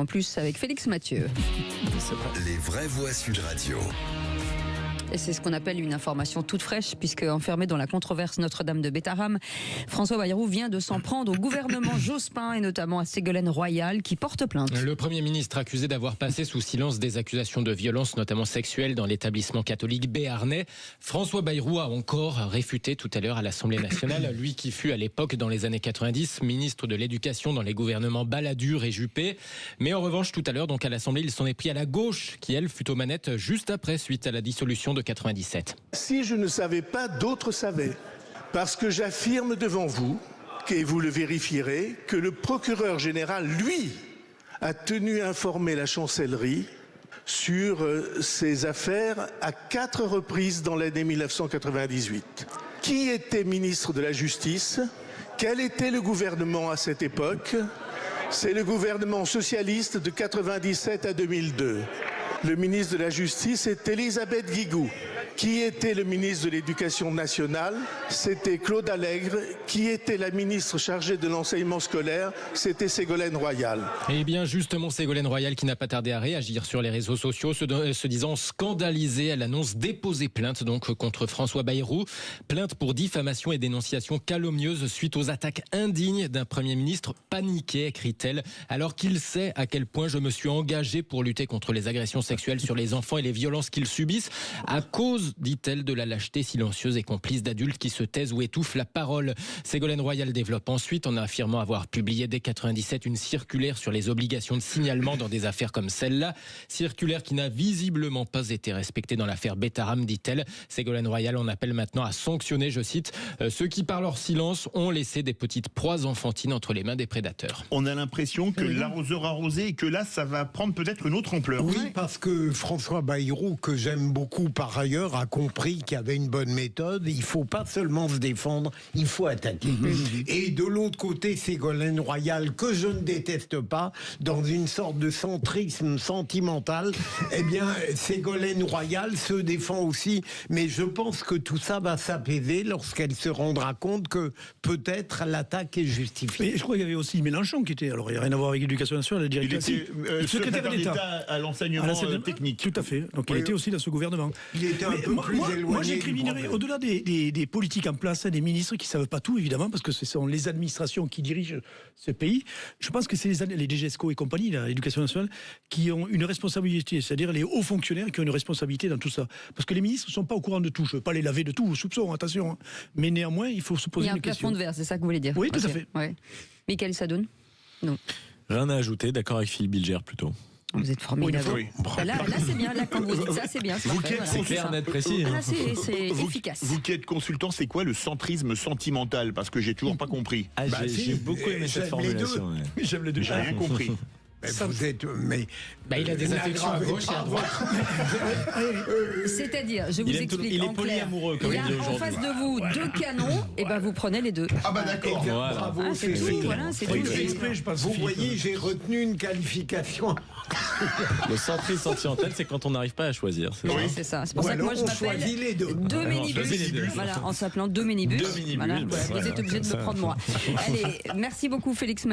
en plus avec Félix Mathieu. Les vraies voix Sud Radio. Et c'est ce qu'on appelle une information toute fraîche, puisque enfermé dans la controverse Notre-Dame de Bétharram, François Bayrou vient de s'en prendre au gouvernement Jospin et notamment à Ségolène Royal qui porte plainte. Le Premier ministre accusé d'avoir passé sous silence des accusations de violence, notamment sexuelles, dans l'établissement catholique béarnais. François Bayrou a encore réfuté tout à l'heure à l'Assemblée nationale, lui qui fut à l'époque, dans les années 90, ministre de l'Éducation dans les gouvernements Balladur et Juppé. Mais en revanche, tout à l'heure, donc à l'Assemblée, il s'en est pris à la gauche, qui elle fut aux manettes juste après, suite à la dissolution de 97. Si je ne savais pas, d'autres savaient. Parce que j'affirme devant vous, et vous le vérifierez, que le procureur général, lui, a tenu à informer la chancellerie sur ces affaires à 4 reprises dans l'année 1998. Qui était ministre de la Justice? Quel était le gouvernement à cette époque? C'est le gouvernement socialiste de 97 à 2002. Le ministre de la Justice est Elisabeth Guigou. Qui était le ministre de l'Éducation nationale? C'était Claude Allègre. Qui était la ministre chargée de l'enseignement scolaire? C'était Ségolène Royal. Eh bien justement, Ségolène Royal qui n'a pas tardé à réagir sur les réseaux sociaux, se disant scandalisée. Elle annonce déposer plainte donc contre François Bayrou. Plainte pour diffamation et dénonciation calomnieuse suite aux attaques indignes d'un Premier ministre paniqué, écrit-elle, alors qu'il sait à quel point je me suis engagé pour lutter contre les agressions sexuelles sur les enfants et les violences qu'ils subissent à cause, dit-elle, de la lâcheté silencieuse et complice d'adultes qui se taisent ou étouffent la parole. Ségolène Royal développe ensuite en affirmant avoir publié dès 97 une circulaire sur les obligations de signalement dans des affaires comme celle-là. Circulaire qui n'a visiblement pas été respectée dans l'affaire Bétharram, dit-elle. Ségolène Royal en appelle maintenant à sanctionner, je cite, ceux qui par leur silence ont laissé des petites proies enfantines entre les mains des prédateurs. On a l'impression que l'arroseur arrosé et que là ça va prendre peut-être une autre ampleur. Oui, parce que François Bayrou, que j'aime beaucoup par ailleurs, a compris qu'il y avait une bonne méthode. Il ne faut pas seulement se défendre, il faut attaquer. Et de l'autre côté, Ségolène Royal, que je ne déteste pas, dans une sorte de centrisme sentimental, eh bien, Ségolène Royal se défend aussi. Mais je pense que tout ça va s'apaiser lorsqu'elle se rendra compte que peut-être l'attaque est justifiée. Mais je crois qu'il y avait aussi Mélenchon qui était, alors il n'y a rien à voir avec l'éducation nationale, le directeur. Il était secrétaire d'État à l'enseignement technique. Tout à fait. Donc il était aussi dans ce gouvernement. Il était un peu plus éloigné. Moi j'incriminerais, au-delà des politiques en place, des ministres qui ne savent pas tout, évidemment, parce que ce sont les administrations qui dirigent ce pays. Je pense que c'est les DGESCO et compagnie, l'éducation nationale, qui ont une responsabilité, c'est-à-dire les hauts fonctionnaires qui ont une responsabilité dans tout ça. Parce que les ministres ne sont pas au courant de tout. Je ne veux pas les laver de tout, soupçon, attention. Hein. Mais néanmoins, il faut se poser une question. Il y a un plafond de verre, c'est ça que vous voulez dire? Oui, tout à fait. Ouais. Michael Sadoun? Non. Rien à ajouter, d'accord avec Philippe Bilger plutôt. Vous êtes formidable. Oui. Là c'est bien, là quand vous dites ça, c'est bien. Vous qui êtes C'est clair, net, précis. Là c'est efficace. Vous qui êtes consultant, c'est quoi le centrisme sentimental? Parce que j'ai toujours pas compris. J'ai beaucoup aimé cette formulation. J'aime les deux. J'ai rien compris. Vous êtes, mais il a des affections à gauche et à droite. C'est-à-dire, je vous explique il est en clair. polyamoureux, comme Il y il a dit en face de vous 2 canons, et ben vous prenez les 2. Ah bah d'accord. Voilà. bravo, C'est tout, Félix. voilà, c'est tout. Exprès, je pense. Vous voyez, j'ai retenu une qualification. Le centrisme sentimental, c'est quand on n'arrive pas à choisir. C'est ça. C'est ça. C'est pour Ou ça que moi alors je on choisit les deux. m'appelle 2 Alors, minibus. minibus. Voilà, en s'appelant 2 minibus. Deux minibus, Voilà, bah, vous êtes obligé de me prendre moi. Allez, merci beaucoup Félix Mathieu.